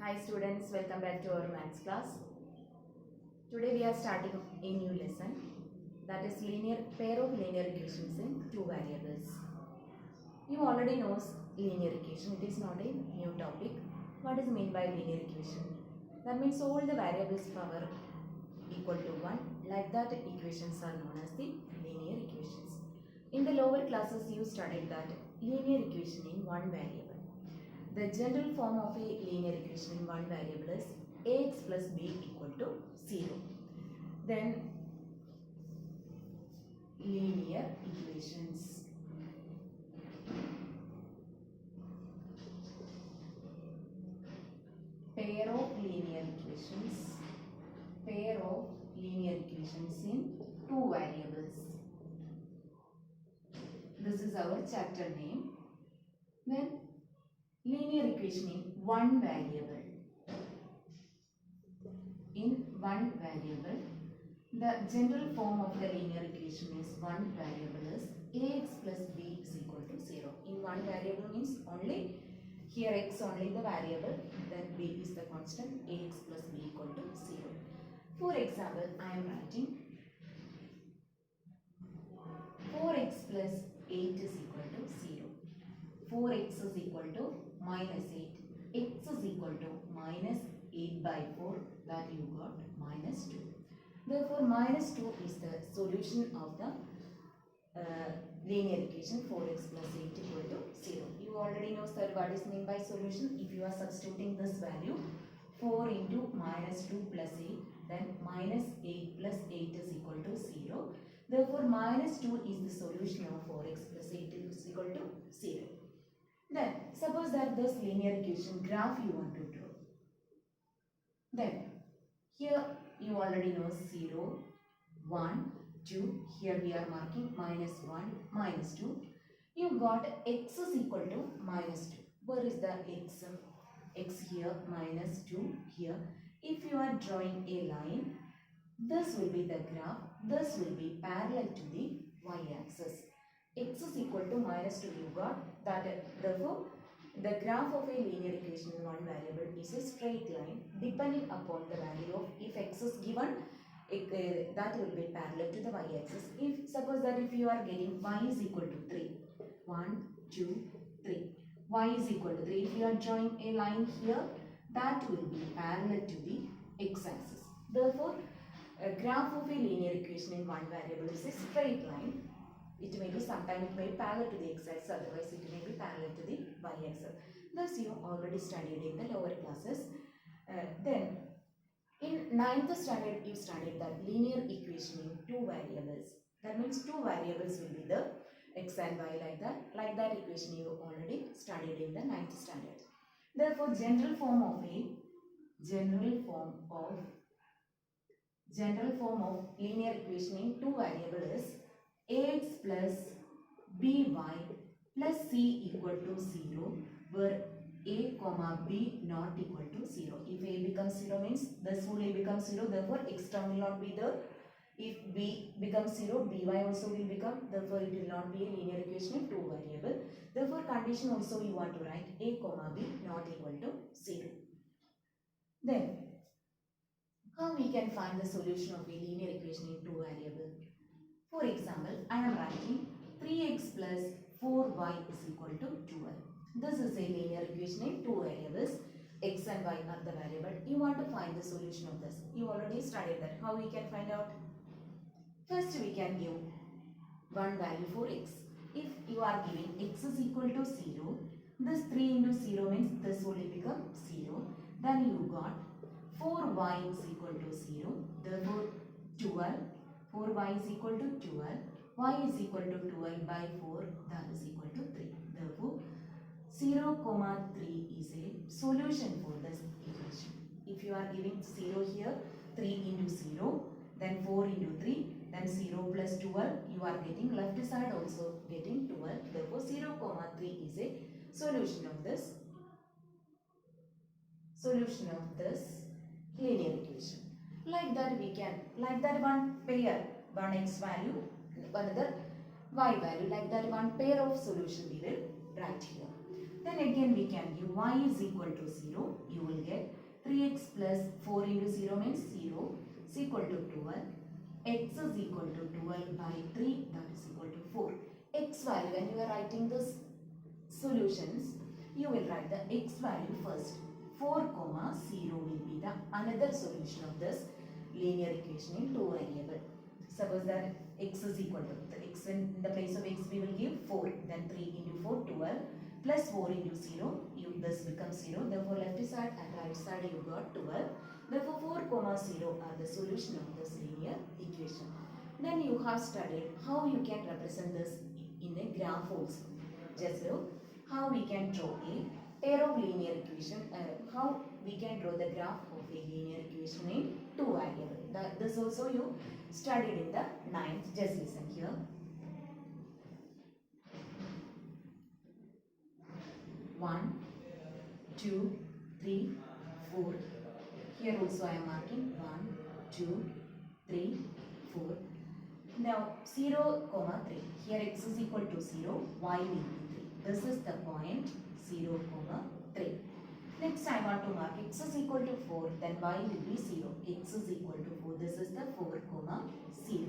Hi students, welcome back to our maths class. Today we are starting a new lesson, that is pair of linear equations in two variables. You already know linear equation, it is not a new topic. What is meant by linear equation? That means all the variables power equal to 1, like that equations are known as the linear equations. In the lower classes you studied that linear equation in one variable. The general form of a linear equation in one variable is ax plus b equal to 0. Then linear equations. Pair of linear equations. Pair of linear equations in two variables. This is our chapter name. Then linear equation in one variable. In one variable, the general form of the linear equation is one variable is ax plus b is equal to 0. In one variable means only here x only the variable, then b is the constant, ax plus b equal to 0. For example, I am writing 4x plus 8 is equal to 0. 4x is equal to minus 8. X is equal to minus 8 by 4, that you got minus 2. Therefore, minus 2 is the solution of the linear equation 4x plus 8 equal to 0. You already know sir what is meant by solution. If you are substituting this value 4 into minus 2 plus 8, then minus 8 plus 8 is equal to 0. Therefore, minus 2 is the solution of 4x plus 8 is equal to 0. Then, suppose that this linear equation graph you want to draw. Then, here you already know 0, 1, 2. Here we are marking minus 1, minus 2. You got x is equal to minus 2. Where is the x? X here, minus 2 here. If you are drawing a line, this will be the graph. This will be parallel to the y-axis. X is equal to minus 2 you got. That therefore, the graph of a linear equation in one variable is a straight line depending upon the value of, if x is given, that will be parallel to the y-axis. If suppose that if you are getting y is equal to 3, 1, 2, 3, y is equal to 3, if you are drawing a line here, that will be parallel to the x-axis. Therefore, a graph of a linear equation in one variable is a straight line. It may be sometimes it may be parallel to the x-axis, otherwise it may be parallel to the y-axis. Thus you already studied in the lower classes. Then in 9th standard you studied that linear equation in two variables. That means two variables will be the x and y like that. Like that equation you already studied in the 9th standard. Therefore, general form of linear equation in two variables is ax plus by plus c equal to 0, where a comma b not equal to 0. If a becomes 0 means this will become 0, therefore x term will not be there. If b becomes 0, by also will become, therefore it will not be a linear equation in two variable. Therefore, condition also you want to write a comma b not equal to 0. Then, how we can find the solution of a linear equation in two variable? For example, I am writing 3x plus 4y is equal to 12. This is a linear equation in two variables. X and y are the variable. You want to find the solution of this. You already studied that. How we can find out? First, we can give one value for x. If you are giving x is equal to 0, this 3 into 0 means this will become 0. Then you got 4y is equal to 0. Therefore, 12. 4y is equal to 12. Y is equal to 12 by 4, that is equal to 3. Therefore, 0, 3 is a solution for this equation. If you are giving 0 here, 3 into 0, then 4 into 3, then 0 plus 12, you are getting left side also getting 12. Therefore, 0, 3 is a solution of this linear equation. Like that we can, like that one pair, one x value, another y value, like that one pair of solution we will write here. Then again we can give y is equal to 0, you will get plus 4 into 0 means 0 is equal to 12. X is equal to 12 by 3, that is equal to 4. X value, when you are writing this solutions, you will write the x value first. 4 comma 0 will be the another solution of this linear equation in two variable. Suppose that x is equal to the x, in the place of x we will give 4, then 3 into 4 12 plus 4 into 0, this becomes 0. Therefore left side and right side you got 12. Therefore 4 comma 0 are the solution of this linear equation. Then you have studied how you can represent this in a graph also. Just look how we can draw a pair of linear equation, how we can draw the graph of a linear equation in two variables. This also you studied in the 9th. Just listen here. 1, 2, 3, 4. Here also I am marking 1, 2, 3, 4. Now 0, 3. Here x is equal to 0, y will be 3. This is the point 0, 3. Next I want to mark x is equal to 4, then y will be 0. X is equal to 4. This is the 4, 0.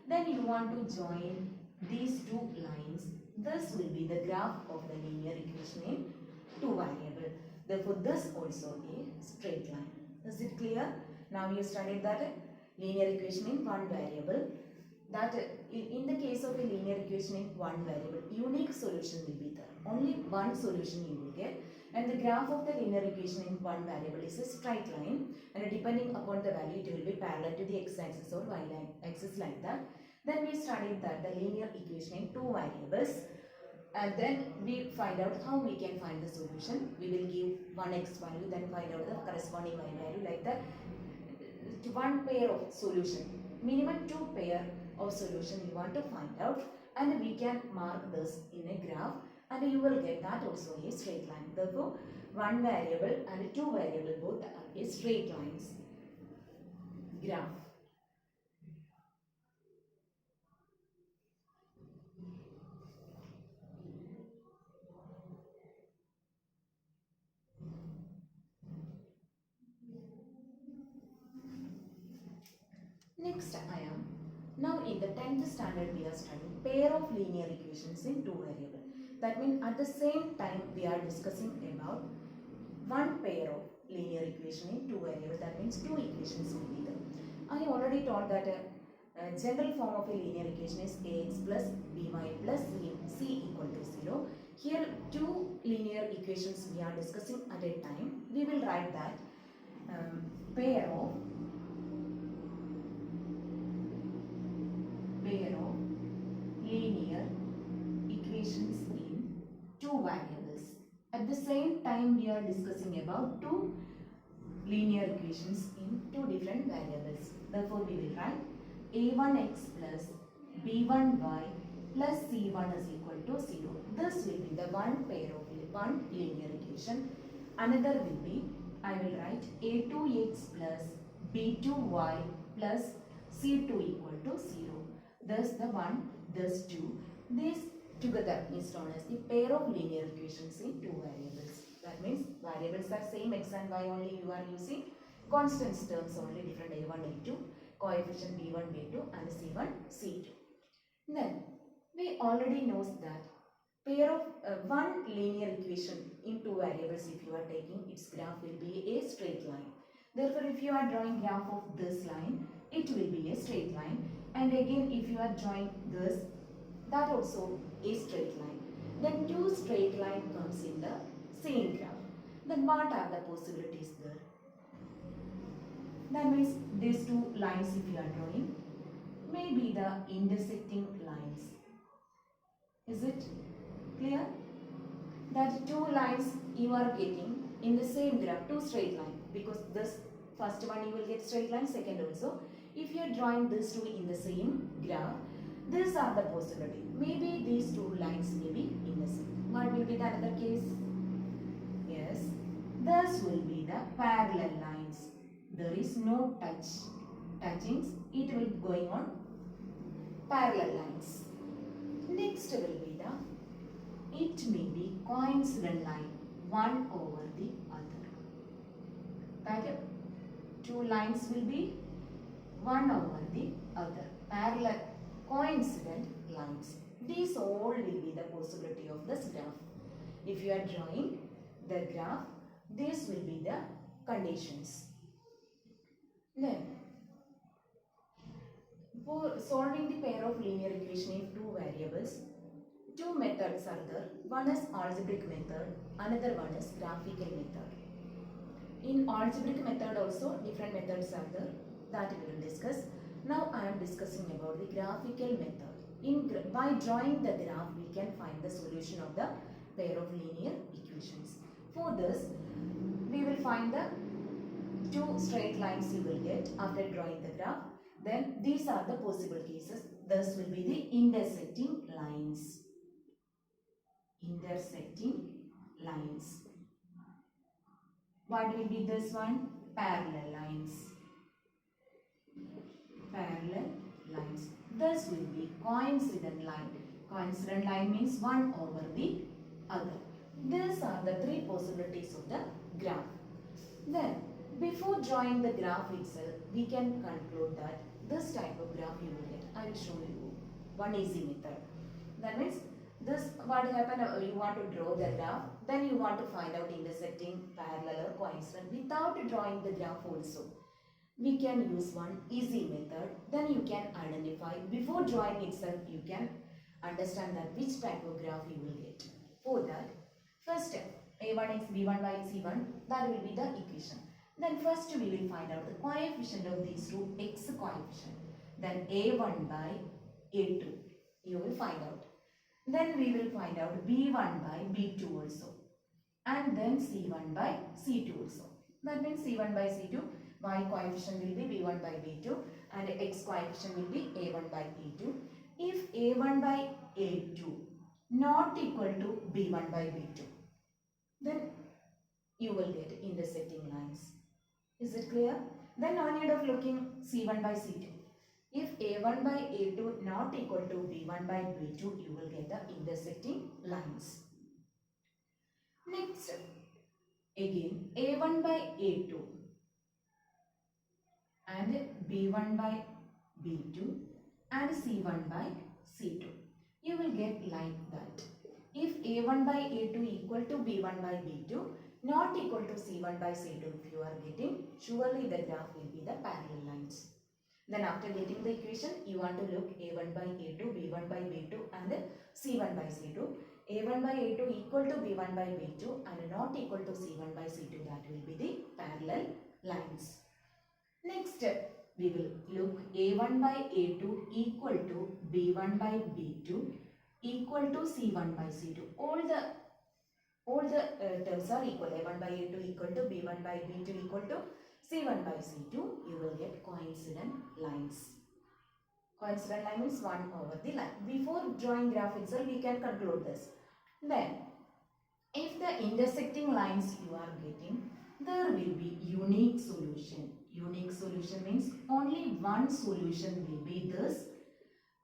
Then you want to join these two lines. This will be the graph of the linear equation in two variable. Therefore this also a straight line. Is it clear? Now you studied that linear equation in one variable. That in the case of a linear equation in one variable, unique solution will be there. Only one solution you will get. And the graph of the linear equation in one variable is a straight line, and depending upon the value it will be parallel to the x-axis or y-axis like that. Then we studied that the linear equation in two variables, and then we find out how we can find the solution. We will give one x value, then find out the corresponding y value, like that. One pair of solution, minimum two pair of solution we want to find out, and we can mark this in a graph, and you will get that also a straight line. Therefore one variable and two variable both are a straight lines graph. Next I am, now in the 10th standard we are studying pair of linear equations in two variable. That means at the same time we are discussing about one pair of linear equation in two variable. That means two equations will be there. I already taught that a general form of a linear equation is ax plus by plus c equal to 0. Here two linear equations we are discussing at a time. We will write that pair of linear equations in two variables. At the same time we are discussing about two linear equations in two different variables. Therefore we will write a1x plus b1y plus c1 is equal to 0. This will be the one pair of one linear equation. Another will be, I will write a2x plus b2y plus c2 equal to 0. Thus the one, thus two. These together is known as the pair of linear equations in two variables. That means variables are same x and y, only you are using constant terms only, different a1, a2, coefficient b1, b2 and c1, c2. Then we already know that pair of one linear equation in two variables, if you are taking, its graph will be a straight line. Therefore if you are drawing graph of this line, it will be a straight line. And again if you are drawing this, that also a straight line. Then two straight line comes in the same graph. Then what are the possibilities there? That means these two lines if you are drawing may be the intersecting lines. Is it clear? That two lines you are getting in the same graph, two straight line, because this first one you will get straight line, second also. If you are drawing these two in the same graph, these are the possibility. Maybe these two lines may be intersect. What will be the other case? Yes, this will be the parallel lines. There is no touchings. It will be going on parallel lines. Next will be it may be coincident line, one over the other. That lines will be one over the other, parallel, coincident lines. These all will be the possibility of this graph. If you are drawing the graph, this will be the conditions. Then, for solving the pair of linear equation in two variables, two methods are there. One is algebraic method, another one is graphical method. In algebraic method also different methods are there that we will discuss. Now I am discussing about the graphical method. By drawing the graph, we can find the solution of the pair of linear equations. For this, we will find the two straight lines you will get after drawing the graph. Then these are the possible cases. This will be the intersecting lines. Intersecting lines. What will be this one? Parallel lines. Parallel lines. This will be coincident line. Coincident line means one over the other. These are the three possibilities of the graph. Then, before drawing the graph itself, we can conclude that this type of graph you will get. I will show you one easy method. That means this, what happened, you want to draw the graph, then you want to find out intersecting, parallel or coincident without drawing the graph also. We can use one easy method, then you can identify, before drawing itself you can understand that which type of graph you will get. For that, first step, a1x b1 by c1, that will be the equation. Then first we will find out the coefficient of these two, x coefficient. Then a1 by a2, you will find out. Then we will find out b1 by b2 also. And then c1 by c2 also. That means c1 by c2, y coefficient will be b1 by b2 and x coefficient will be a1 by a2. If a1 by a2 not equal to b1 by b2, then you will get intersecting lines. Is it clear? Then no need of looking c1 by c2. If a1 by a2 not equal to b1 by b2, you will get the intersecting lines. Next, again a1 by a2 and b1 by b2 and c1 by c2. You will get like that. If a1 by a2 equal to b1 by b2 not equal to c1 by c2, if you are getting, surely the graph will be the parallel lines. Then after getting the equation, you want to look a1 by a2, b1 by b2 and c1 by c2. a1 by a2 equal to b1 by b2 and not equal to c1 by c2, that will be the parallel lines. Next step, we will look a1 by a2 equal to b1 by b2 equal to c1 by c2. All the terms are equal. a1 by a2 equal to b1 by b2 equal to c1 by c2. You will get coincident lines. Coincident line means one over the line. Before drawing graph itself, we can conclude this. Then, if the intersecting lines you are getting, there will be unique solution. Unique solution means only one solution will be this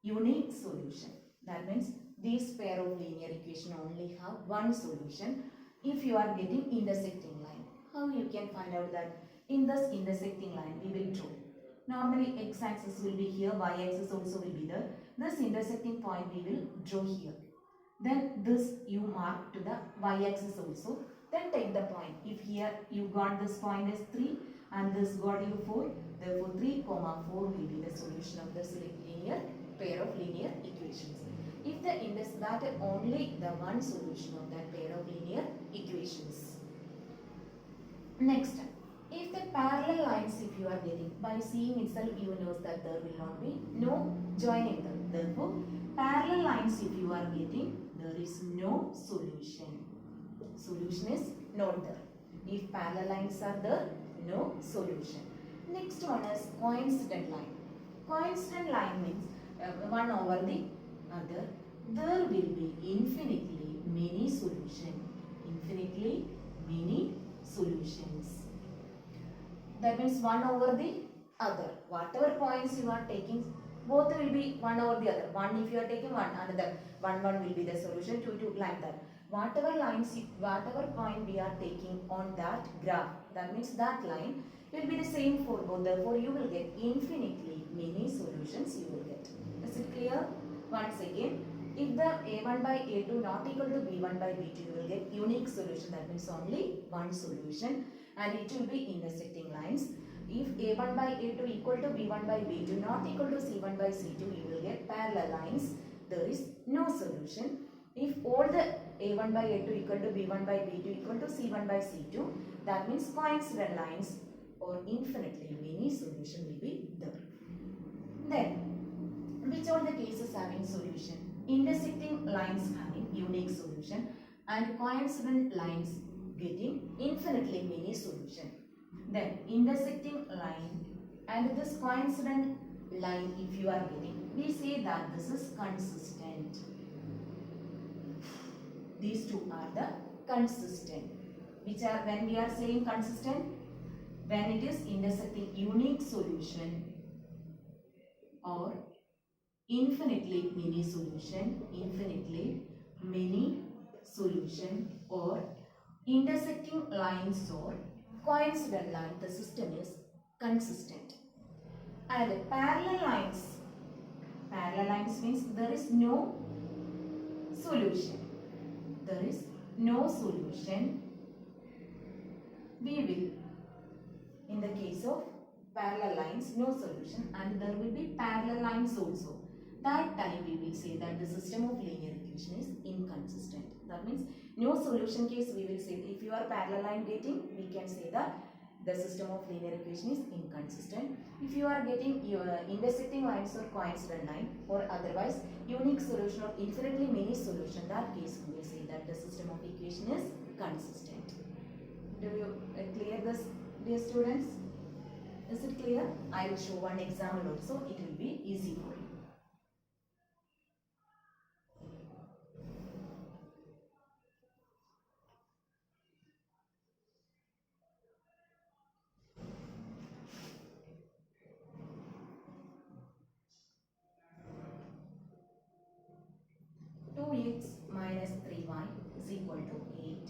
unique solution. That means this pair of linear equation only have one solution if you are getting intersecting line. How you can find out that in this intersecting line we will draw. Normally x-axis will be here, y-axis also will be there. This intersecting point we will draw here. Then this you mark to the y-axis also. Then take the point. If here you got this point as 3 and this got you 4, therefore 3, 4 will be the solution of this linear pair of linear equations. If the index, that only the one solution of that pair of linear equations. Next, if the parallel lines if you are getting, by seeing itself you know that there will not be no joining them. Therefore, parallel lines if you are getting, there is no solution. Solution is not there. If parallel lines are there, no solution. Next one is coincident line. Coincident line means one over the other. There will be infinitely many solutions. Infinitely many solutions. That means one over the other. Whatever points you are taking, both will be one over the other. One if you are taking one, another. One will be the solution, two like that. whatever point we are taking on that graph, that means that line will be the same for both. Therefore, you will get infinitely many solutions you will get. Is it clear? Once again, if the a1 by a2 not equal to b1 by b2, you will get unique solution. That means only one solution, and it will be intersecting lines. If a1 by a2 equal to b1 by b2 not equal to c1 by c2, you will get parallel lines. There is no solution. If all the a1 by a2 equal to b1 by b2 equal to c1 by c2, that means coincident lines or infinitely many solution will be there. Then, which all the cases having solution? Intersecting lines having unique solution and coincident lines getting infinitely many solution. Then intersecting line and this coincident line, if you are getting, we say that this is consistent. These two are the consistent. Which are, when we are saying consistent, when it is intersecting unique solution or infinitely many solution, or intersecting lines or coincident line, the system is consistent. And parallel lines means there is no solution. There is no solution. We will, in the case of parallel lines, no solution, and there will be parallel lines also. That time we will say that the system of linear equation is inconsistent. That means no solution case we will say, if you are parallel line getting, we can say that the system of linear equation is inconsistent. If you are getting your intersecting lines or coincident line or otherwise unique solution or infinitely many solution, that case we will say that the system of equation is consistent. Do you clear this, dear students? Is it clear? I will show one example also. It will be easy for you. Two x minus 3y is equal to 8.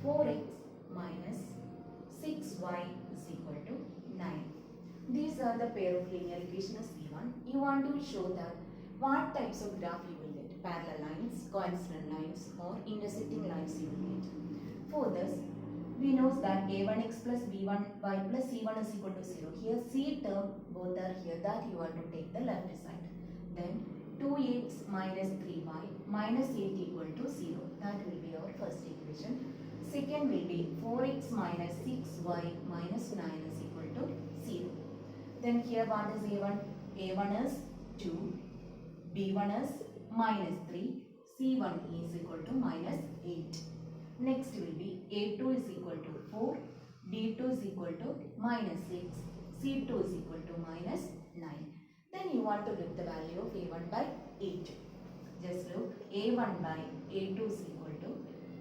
4x minus 6y is equal to 9. These are the pair of linear equations given. You want to show that what types of graph you will get. Parallel lines, coincident lines or intersecting lines you will get. For this, we know that a1x plus b1y plus c1 is equal to 0. Here c term both are here, that you want to take the left side. Then 2x minus 3y minus 8 equal to 0. That will be our first equation. Second will be 4x minus 6y minus 9 is equal to 0. Then here what is a1? a1 is 2, b1 is minus 3, c1 is equal to minus 8. Next will be a2 is equal to 4, b2 is equal to minus 6, c2 is equal to minus 9. Then you want to look the value of a1 by a2. Just look, a1 by a2 is equal to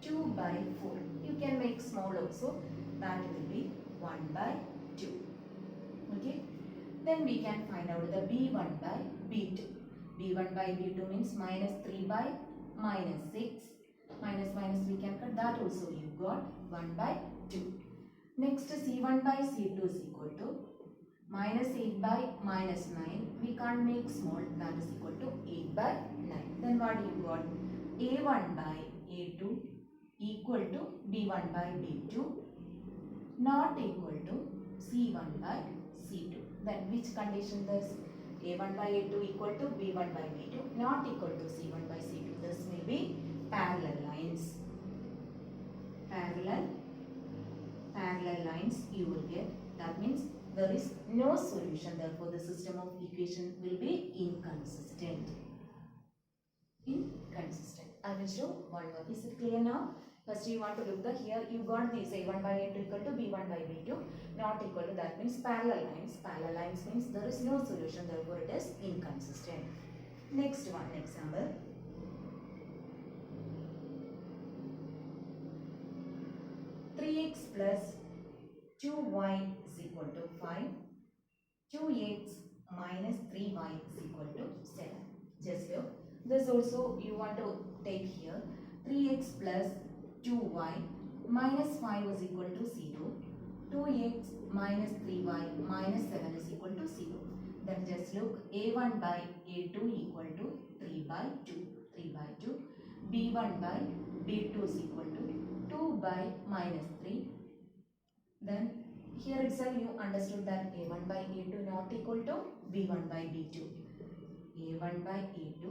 2 by 4. You can make small also. That will be 1 by 2. Okay. Then we can find out the b1 by b2. b1 by b2 means minus 3 by minus 6. Minus we can cut, that also you got 1 by 2. Next c1 by c2 is equal to minus 8 by minus 9. We can't make small, that is equal to 8 by 9. Then what you got? a1 by a2 equal to b1 by b2 not equal to c1 by c2. Then which condition this? a1 by a2 equal to b1 by b2 not equal to c1 by c2. This will be parallel lines. Parallel lines you will get. That means there is no solution. Therefore, the system of equation will be inconsistent. I will show one more. Is it clear now? First you want to look the here you got this a1 by a2 equal to b1 by b2 not equal to, that means parallel lines. Parallel lines means there is no solution. Therefore, it is inconsistent. Next one example. 3x plus 2y is equal to 5. 2x minus 3y is equal to 7. Just look. This also you want to take here. 3x plus 2y minus 5 is equal to 0. 2x minus 3y minus 7 is equal to 0. Then just look, a1 by a2 equal to 3 by 2. 3 by 2. b1 by b2 is equal to 2 by minus 3. Then here itself you understood that a1 by a2 not equal to b1 by b2. a1 by a2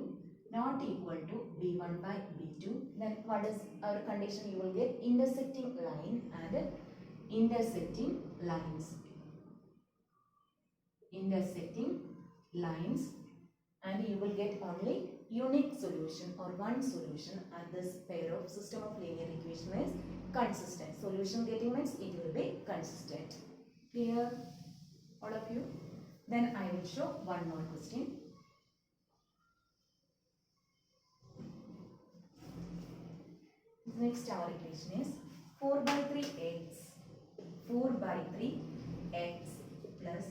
not equal to b1 by b2. Then what is our condition? You will get intersecting line and intersecting lines. Intersecting lines, and you will get only unique solution or one solution, and this pair of system of linear equation is consistent. Solution getting means it will be consistent. Clear, all of you? Then I will show one more question. Next our equation is 4 by 3x 4 by 3x plus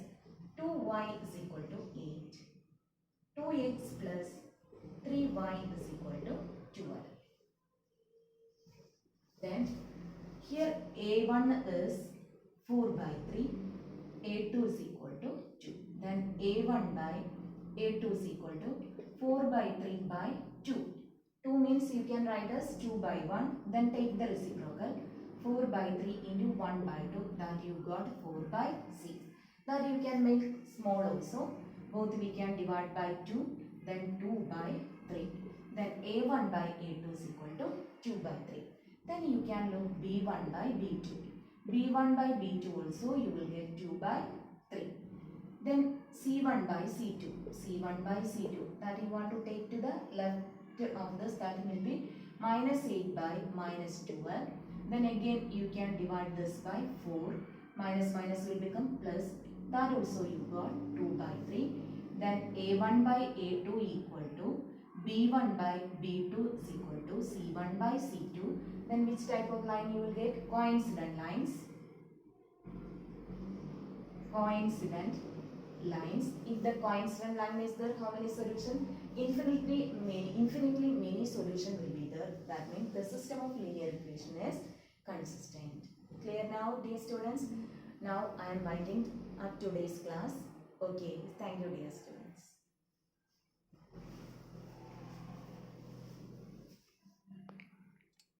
2y is equal to 8. 2x plus 3y is equal to 12. Then here a1 is 4 by 3, a2 is equal to 2. Then a1 by a2 is equal to 4 by 3 by 2. 2 means you can write as 2 by 1. Then take the reciprocal. 4 by 3 into 1 by 2, that you got 4 by 6. That you can make small also. Both we can divide by 2. Then 2 by 3. Then a1 by a2 is equal to 2 by 3. Then you can look b1 by b2. b1 by b2 also you will get 2 by 3. Then c1 by c2. c1 by c2, that you want to take to the left of this, that will be minus 8 by minus 12. Then again you can divide this by 4. Minus minus will become plus. That also you got 2 by 3. Then a1 by a2 equal to b1 by b2 is equal to c1 by c2. Then which type of line you will get? Coincident lines. Coincident lines. If the coincident line is there, how many solutions? Infinitely many solutions will be there. That means the system of linear equation is consistent. Clear now, dear students? Now I am writing up today's class. Okay, thank you, dear students.